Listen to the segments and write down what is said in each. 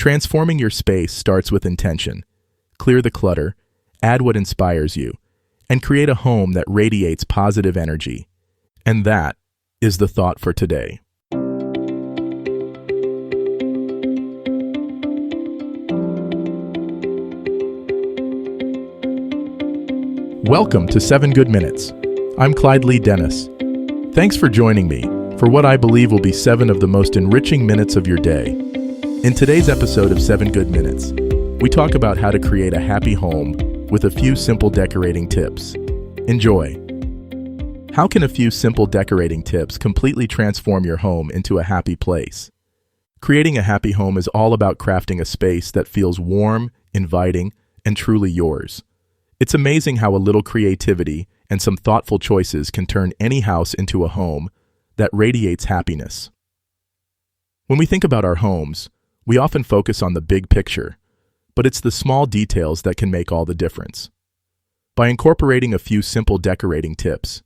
Transforming your space starts with intention. Clear the clutter, add what inspires you, and create a home that radiates positive energy. And that is the thought for today. Welcome to 7 Good Minutes. I'm Clyde Lee Dennis. Thanks for joining me for what I believe will be 7 of the most enriching minutes of your day. In today's episode of 7 Good Minutes, we talk about how to create a happy home with a few simple decorating tips. Enjoy. How can a few simple decorating tips completely transform your home into a happy place? Creating a happy home is all about crafting a space that feels warm, inviting, and truly yours. It's amazing how a little creativity and some thoughtful choices can turn any house into a home that radiates happiness. When we think about our homes, we often focus on the big picture, but it's the small details that can make all the difference. By incorporating a few simple decorating tips,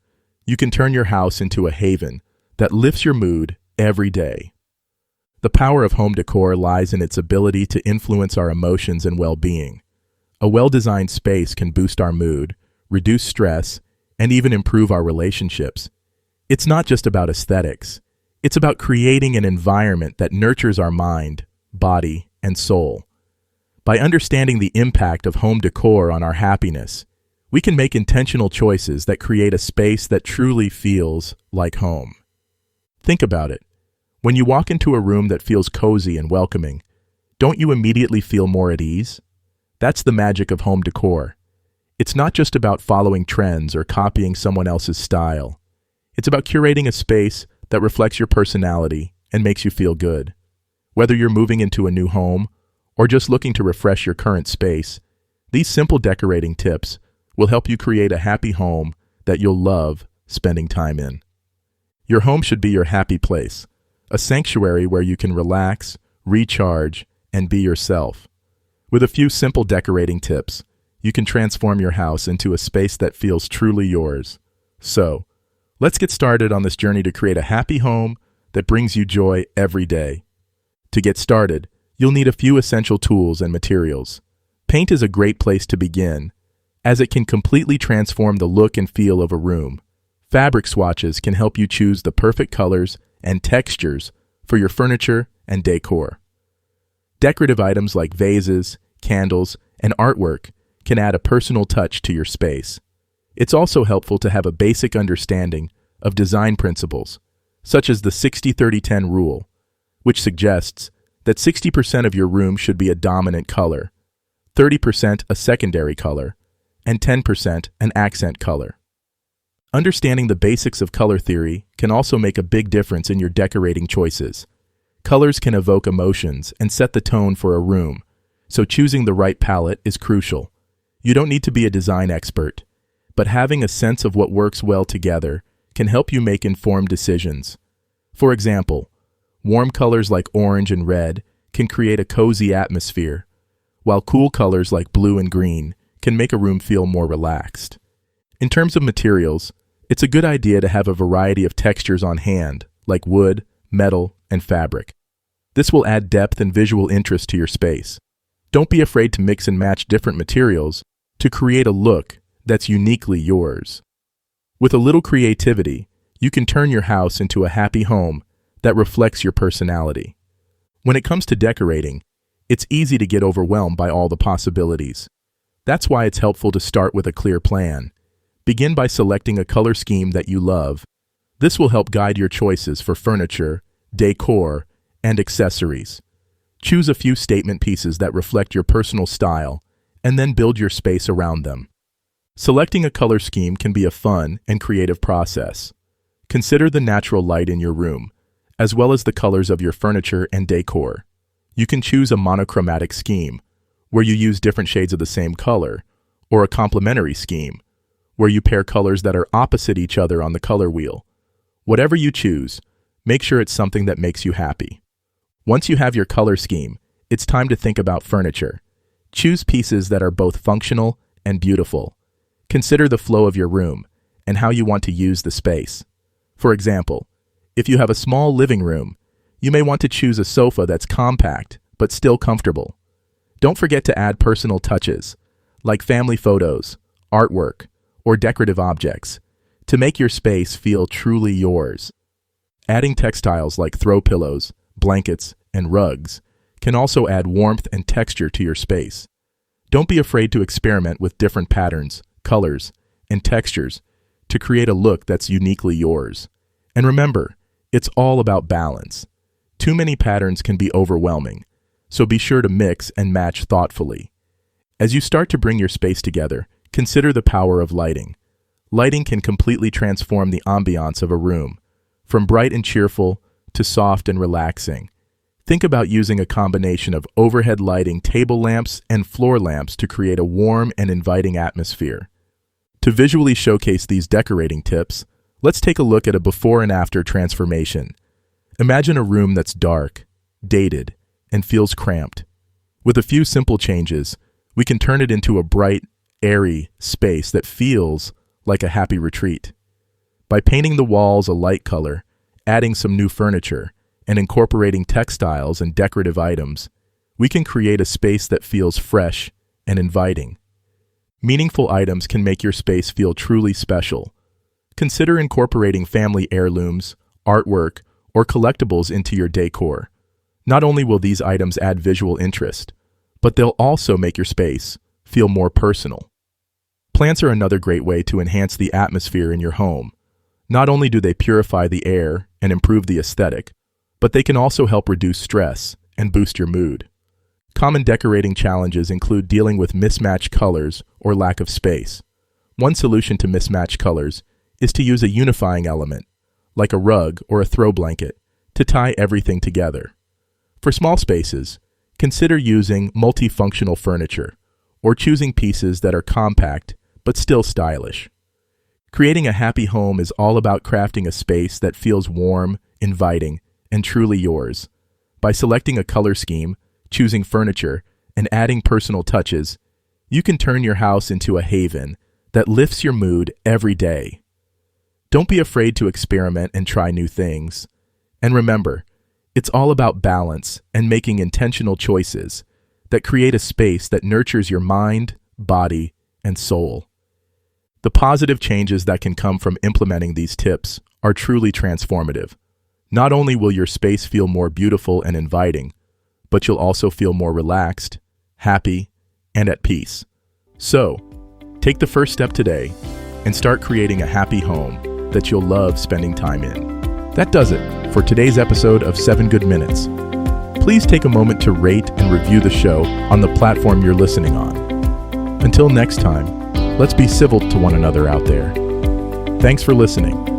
you can turn your house into a haven that lifts your mood every day. The power of home decor lies in its ability to influence our emotions and well-being. A well-designed space can boost our mood, reduce stress, and even improve our relationships. It's not just about aesthetics. It's about creating an environment that nurtures our mind, body, and soul. By understanding the impact of home decor on our happiness, we can make intentional choices that create a space that truly feels like home. Think about it. When you walk into a room that feels cozy and welcoming, don't you immediately feel more at ease? That's the magic of home decor. It's not just about following trends or copying someone else's style. It's about curating a space that reflects your personality and makes you feel good. Whether you're moving into a new home or just looking to refresh your current space, these simple decorating tips will help you create a happy home that you'll love spending time in. Your home should be your happy place, a sanctuary where you can relax, recharge, and be yourself. With a few simple decorating tips, you can transform your house into a space that feels truly yours. So, let's get started on this journey to create a happy home that brings you joy every day. To get started, you'll need a few essential tools and materials. Paint is a great place to begin, as it can completely transform the look and feel of a room. Fabric swatches can help you choose the perfect colors and textures for your furniture and decor. Decorative items like vases, candles, and artwork can add a personal touch to your space. It's also helpful to have a basic understanding of design principles, such as the 60-30-10 rule, which suggests that 60% of your room should be a dominant color, 30% a secondary color, and 10% an accent color. Understanding the basics of color theory can also make a big difference in your decorating choices. Colors can evoke emotions and set the tone for a room, so choosing the right palette is crucial. You don't need to be a design expert, but having a sense of what works well together can help you make informed decisions. For example, warm colors like orange and red can create a cozy atmosphere, while cool colors like blue and green can make a room feel more relaxed. In terms of materials, it's a good idea to have a variety of textures on hand, like wood, metal, and fabric. This will add depth and visual interest to your space. Don't be afraid to mix and match different materials to create a look that's uniquely yours. With a little creativity, you can turn your house into a happy home that reflects your personality. When it comes to decorating, it's easy to get overwhelmed by all the possibilities. That's why it's helpful to start with a clear plan. Begin by selecting a color scheme that you love. This will help guide your choices for furniture, decor, and accessories. Choose a few statement pieces that reflect your personal style, and then build your space around them. Selecting a color scheme can be a fun and creative process. Consider the natural light in your room, as well as the colors of your furniture and decor. You can choose a monochromatic scheme, where you use different shades of the same color, or a complementary scheme, where you pair colors that are opposite each other on the color wheel. Whatever you choose, make sure it's something that makes you happy. Once you have your color scheme, it's time to think about furniture. Choose pieces that are both functional and beautiful. Consider the flow of your room and how you want to use the space. For example, if you have a small living room, you may want to choose a sofa that's compact but still comfortable. Don't forget to add personal touches, like family photos, artwork, or decorative objects, to make your space feel truly yours. Adding textiles like throw pillows, blankets, and rugs can also add warmth and texture to your space. Don't be afraid to experiment with different patterns, colors, and textures to create a look that's uniquely yours. And remember, it's all about balance. Too many patterns can be overwhelming, so be sure to mix and match thoughtfully. As you start to bring your space together, consider the power of lighting. Lighting can completely transform the ambiance of a room, from bright and cheerful to soft and relaxing. Think about using a combination of overhead lighting, table lamps, and floor lamps to create a warm and inviting atmosphere. To visually showcase these decorating tips, let's take a look at a before and after transformation. Imagine a room that's dark, dated, and feels cramped. With a few simple changes, we can turn it into a bright, airy space that feels like a happy retreat. By painting the walls a light color, adding some new furniture, and incorporating textiles and decorative items, we can create a space that feels fresh and inviting. Meaningful items can make your space feel truly special. Consider incorporating family heirlooms, artwork, or collectibles into your decor. Not only will these items add visual interest, but they'll also make your space feel more personal. Plants are another great way to enhance the atmosphere in your home. Not only do they purify the air and improve the aesthetic, but they can also help reduce stress and boost your mood. Common decorating challenges include dealing with mismatched colors or lack of space. One solution to mismatched colors is to use a unifying element, like a rug or a throw blanket, to tie everything together. For small spaces, consider using multifunctional furniture or choosing pieces that are compact but still stylish. Creating a happy home is all about crafting a space that feels warm, inviting, and truly yours. By selecting a color scheme, choosing furniture, and adding personal touches, you can turn your house into a haven that lifts your mood every day. Don't be afraid to experiment and try new things. And remember, it's all about balance and making intentional choices that create a space that nurtures your mind, body, and soul. The positive changes that can come from implementing these tips are truly transformative. Not only will your space feel more beautiful and inviting, but you'll also feel more relaxed, happy, and at peace. So, take the first step today and start creating a happy home that you'll love spending time in. That does it for today's episode of 7 Good Minutes. Please take a moment to rate and review the show on the platform you're listening on. Until next time, let's be civil to one another out there. Thanks for listening.